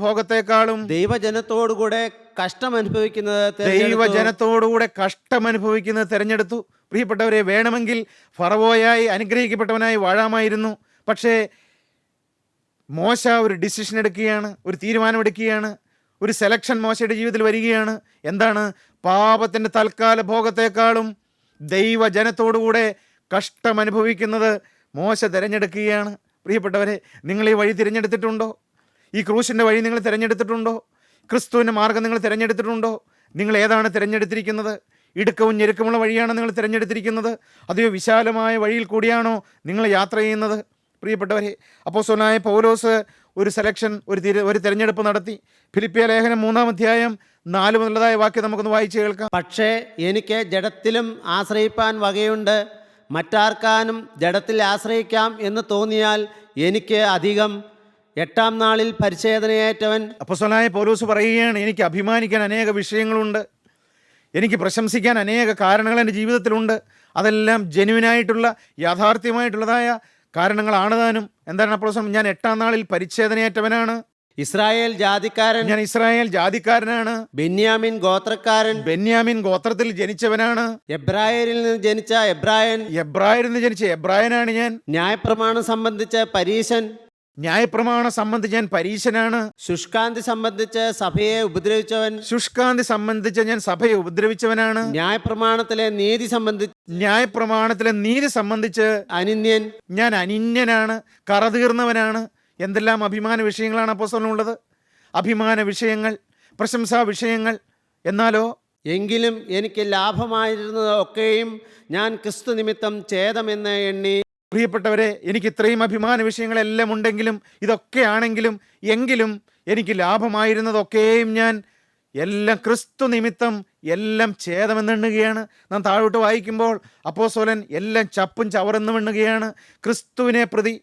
ഭോഗത്തെക്കാളും ദൈവജനത്തോടുകൂടെ കഷ്ടമനുഭവിക്കുന്നത് തിരഞ്ഞെടുത്തു. പ്രിയപ്പെട്ടവരെ, വേണമെങ്കിൽ ഫറവോയായി അനുഗ്രഹിക്കപ്പെട്ടവനായി വാഴാമായിരുന്നു. പക്ഷേ മോശ ഒരു ഡിസിഷൻ എടുക്കുകയാണ്, ഒരു തീരുമാനമെടുക്കുകയാണ്.
ഒരു സെലക്ഷൻ മോശയുടെ ജീവിതത്തിൽ വരികയാണ്. എന്താണ്? പാപത്തിൻ്റെ തൽക്കാല ഭോഗത്തെക്കാളും ദൈവജനത്തോടുകൂടെ കഷ്ടം അനുഭവിക്കുന്നത് മോശ തിരഞ്ഞെടുക്കുകയാണ്. പ്രിയപ്പെട്ടവരെ, നിങ്ങൾ ഈ വഴി തിരഞ്ഞെടുത്തിട്ടുണ്ടോ? ഈ ക്രൂശിൻ്റെ വഴി നിങ്ങൾ തിരഞ്ഞെടുത്തിട്ടുണ്ടോ? ക്രിസ്തുവിൻ്റെ മാർഗ്ഗം നിങ്ങൾ തിരഞ്ഞെടുത്തിട്ടുണ്ടോ? നിങ്ങൾ ഏതാണ് തിരഞ്ഞെടുത്തിരിക്കുന്നത്? ഇടുക്കവും ഞെരുക്കമുള്ള വഴിയാണ് നിങ്ങൾ തിരഞ്ഞെടുത്തിരിക്കുന്നത്? അതെയോ വിശാലമായ വഴിയിൽ കൂടിയാണോ നിങ്ങൾ യാത്ര ചെയ്യുന്നത്? പ്രിയപ്പെട്ടവരെ, അപ്പോസ്തലനായ പൗലോസ് ഒരു സെലക്ഷൻ, ഒരു തിരഞ്ഞെടുപ്പ് നടത്തി. ഫിലിപ്പിയ ലേഖനം 3-ാം അധ്യായം 4 മുതലതായ വാക്യം നമുക്കൊന്ന് വായിച്ച് കേൾക്കാം.
പക്ഷേ എനിക്ക് ജഡത്തിലും ആശ്രയിപ്പാൻ വകയുണ്ട്. മറ്റാർക്കാനും ജഡത്തിൽ ആശ്രയിക്കാം എന്ന് തോന്നിയാൽ എനിക്ക് അധികം. 8-ാം നാളിൽ പരിച്ഛേദനയേറ്റവൻ.
അപ്പോസ്തലനായ പൗലോസ് പറയുകയാണ്, എനിക്ക് അഭിമാനിക്കാൻ അനേക വിഷയങ്ങളുണ്ട്, എനിക്ക് പ്രശംസിക്കാൻ അനേക കാരണങ്ങൾ എൻ്റെ ജീവിതത്തിലുണ്ട്. അതെല്ലാം ജെന്യുവിനായിട്ടുള്ള യാഥാർത്ഥ്യമായിട്ടുള്ളതായ കാരണങ്ങളാണ് താനും. എന്താണ് അപ്പോസ്തലൻ? ഞാൻ 8-ാം നാളിൽ പരിച്ഛേദനയേറ്റവനാണ്.
ഇസ്രായേൽ ജാതിക്കാരൻ.
ഞാൻ ഇസ്രായേൽ ജാതിക്കാരനാണ്.
ബെന്യാമിൻ ഗോത്രക്കാരൻ.
ബെന്യാമിൻ ഗോത്രത്തിൽ ജനിച്ചവനാണ്.
എബ്രായരിൽ നിന്ന് ജനിച്ച എബ്രായൻ.
എബ്രായരിൽ നിന്ന് ജനിച്ച എബ്രായനാണ് ഞാൻ.
ന്യായപ്രമാണം സംബന്ധിച്ച് പരീശൻ.
ന്യായപ്രമാണം സംബന്ധിച്ച് ഞാൻ പരീശനാണ്.
ശുഷ്കാന്തി സംബന്ധിച്ച് സഭയെ ഉപദ്രവിച്ചവൻ.
ശുഷ്കാന്തി സംബന്ധിച്ച് ഞാൻ സഭയെ ഉപദ്രവിച്ചവനാണ്.
ന്യായപ്രമാണത്തിലെ
നീതി സംബന്ധിച്ച്
അനിന്യൻ.
ഞാൻ അനിന്യനാണ്, കറതീർന്നവനാണ്. എന്തെല്ലാം അഭിമാന വിഷയങ്ങളാണ് അപ്പോസ്തലനുള്ളത്? അഭിമാന വിഷയങ്ങൾ, പ്രശംസാ വിഷയങ്ങൾ. എന്നാലോ
എങ്കിലും എനിക്ക് ലാഭമായിരുന്നത് ഒക്കെയും ഞാൻ ക്രിസ്തു നിമിത്തം ഛേദമെന്ന് എണ്ണി.
പ്രിയപ്പെട്ടവരെ, എനിക്ക് ഇത്രയും അഭിമാന വിഷയങ്ങളെല്ലാം ഉണ്ടെങ്കിലും, ഇതൊക്കെ ആണെങ്കിലും, എങ്കിലും എനിക്ക് ലാഭമായിരുന്നതൊക്കെയും ഞാൻ എല്ലാം ക്രിസ്തു നിമിത്തം എല്ലാം ഛേദമെന്നെണ്ണുകയാണ്. നാം താഴോട്ട് വായിക്കുമ്പോൾ അപ്പോസ്തലൻ എല്ലാം ചപ്പും ചവറെന്നും എണ്ണുകയാണ്. ക്രിസ്തുവിനെ പ്രതി,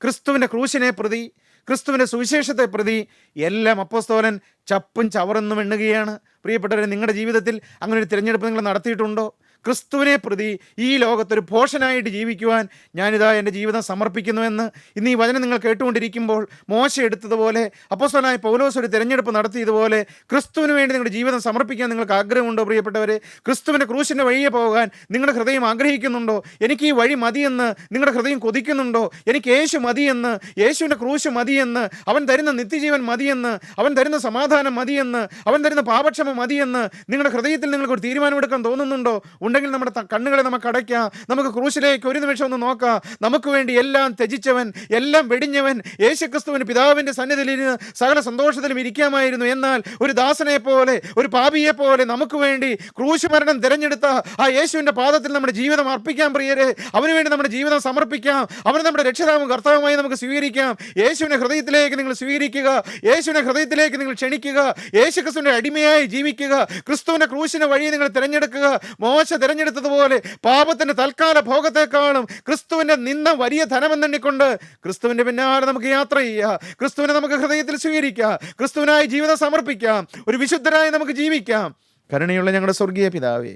ക്രിസ്തുവിൻ്റെ ക്രൂശിനെ പ്രതി, ക്രിസ്തുവിൻ്റെ സുവിശേഷത്തെ പ്രതി എല്ലാം അപ്പോസ്തലൻ ചപ്പും ചവറെന്നും എണ്ണുകയാണ്. പ്രിയപ്പെട്ടവരെ, നിങ്ങളുടെ ജീവിതത്തിൽ അങ്ങനെ ഒരു തിരഞ്ഞെടുപ്പ് നിങ്ങൾ നടത്തിയിട്ടുണ്ടോ? ക്രിസ്തുവിനെ പ്രതി ഈ ലോകത്തൊരു ഭോഷനായിട്ട് ജീവിക്കുവാൻ ഞാനിതാ എൻ്റെ ജീവിതം സമർപ്പിക്കുന്നുവെന്ന് ഇന്ന് ഈ വചനം നിങ്ങൾ കേട്ടുകൊണ്ടിരിക്കുമ്പോൾ മോശ എടുത്തതുപോലെ, അപ്പോസ്തലനായ പൗലോസ് ഒരു തിരഞ്ഞെടുപ്പ് നടത്തിയതുപോലെ ക്രിസ്തുവിന് വേണ്ടി നിങ്ങളുടെ ജീവിതം സമർപ്പിക്കാൻ നിങ്ങൾക്ക് ആഗ്രഹമുണ്ടോ? പ്രിയപ്പെട്ടവരെ, ക്രിസ്തുവിൻ്റെ ക്രൂശിൻ്റെ വഴിയെ പോകാൻ നിങ്ങളുടെ ഹൃദയം ആഗ്രഹിക്കുന്നുണ്ടോ? എനിക്ക് ഈ വഴി മതിയെന്ന് നിങ്ങളുടെ ഹൃദയം കൊതിക്കുന്നുണ്ടോ? എനിക്ക് യേശു മതിയെന്ന്, യേശുവിൻ്റെ ക്രൂശ് മതിയെന്ന്, അവൻ തരുന്ന നിത്യജീവൻ മതിയെന്ന്, അവൻ തരുന്ന സമാധാനം മതിയെന്ന്, അവൻ തരുന്ന പാപക്ഷമ മതിയെന്ന് നിങ്ങളുടെ ഹൃദയത്തിൽ നിങ്ങൾക്കൊരു തീരുമാനമെടുക്കാൻ തോന്നുന്നുണ്ടോ? ഉണ്ടെങ്കിൽ നമ്മുടെ കണ്ണുകളെ നമുക്ക് അടയ്ക്കാം. നമുക്ക് ക്രൂശിലേക്ക് ഒരു നിമിഷം ഒന്ന് നോക്കാം. നമുക്ക് വേണ്ടി എല്ലാം ത്യജിച്ചവൻ, എല്ലാം വെടിഞ്ഞവൻ യേശുക്രിസ്തുവിന് പിതാവിൻ്റെ സന്നിധിയിലിരുന്ന് സകല സന്തോഷത്തിലും ഇരിക്കാമായിരുന്നു. എന്നാൽ ഒരു ദാസനെ പോലെ, ഒരു പാപിയെ പോലെ നമുക്ക് വേണ്ടി ക്രൂശ് മരണം തിരഞ്ഞെടുത്ത ആ യേശുവിൻ്റെ പാദത്തിൽ നമ്മുടെ ജീവിതം അർപ്പിക്കാം. പ്രിയരെ, അവന് വേണ്ടി നമ്മുടെ ജീവിതം സമർപ്പിക്കാം. അവനെ നമ്മുടെ രക്ഷിതാവും കർത്താവുമായി നമുക്ക് സ്വീകരിക്കാം. യേശുവിനെ ഹൃദയത്തിലേക്ക് നിങ്ങൾ സ്വീകരിക്കുക. യേശുവിനെ ഹൃദയത്തിലേക്ക് നിങ്ങൾ ക്ഷണിക്കുക. യേശുക്രിസ്തുവിൻ്റെ അടിമയായി ജീവിക്കുക. ക്രിസ്തുവിൻ്റെ ക്രൂശിൻ്റെ വഴി നിങ്ങൾ തിരഞ്ഞെടുക്കുക. മോശ തിരഞ്ഞെടുത്തതുപോലെ പാപത്തിന്റെ തൽക്കാല ഭോഗത്തെക്കാളും ക്രിസ്തുവിന്റെ നിന്ന വലിയ ധനമെന്നെണ്ണിക്കൊണ്ട് ക്രിസ്തുവിന്റെ പിന്നാലെ നമുക്ക് യാത്ര ചെയ്യാം. ക്രിസ്തുവിനെ നമുക്ക് ഹൃദയത്തിൽ സ്വീകരിക്കാം. ക്രിസ്തുവിനായി ജീവിതം സമർപ്പിക്കാം. ഒരു വിശുദ്ധരായി നമുക്ക് ജീവിക്കാം. കരുണയുള്ള ഞങ്ങളുടെ സ്വർഗീയ പിതാവേ,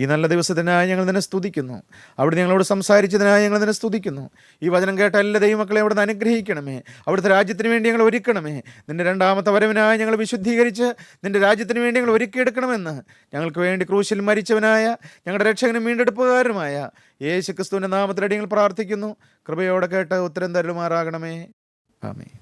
ഈ നല്ല ദിവസത്തിനായി ഞങ്ങൾ നിന്നെ സ്തുതിക്കുന്നു. അവിടെ ഞങ്ങളോട് സംസാരിച്ചതിനായി ഞങ്ങൾ നിന്നെ സ്തുതിക്കുന്നു. ഈ വചനം കേട്ട എല്ലാ ദൈവമക്കളെ അവിടുന്ന് അനുഗ്രഹിക്കണമേ. അവിടുത്തെ രാജ്യത്തിന് വേണ്ടി ഞങ്ങൾ ഒരുക്കണമേ. നിന്റെ രണ്ടാമത്തെ വരവിനായി ഞങ്ങൾ വിശുദ്ധീകരിച്ച് നിന്റെ രാജ്യത്തിന് വേണ്ടി ഞങ്ങൾ ഒരുക്കിയെടുക്കണമെന്ന് ഞങ്ങൾക്ക് വേണ്ടി ക്രൂശിൽ മരിച്ചവനായ ഞങ്ങളുടെ രക്ഷകനും വീണ്ടെടുപ്പുകാരുമായ യേശു ക്രിസ്തുവിൻ്റെ നാമത്തിലടി ഞങ്ങൾ പ്രാർത്ഥിക്കുന്നു. കൃപയോടെ കേട്ട് ഉത്തരം തരുമാറാകണമേ. ആമേൻ.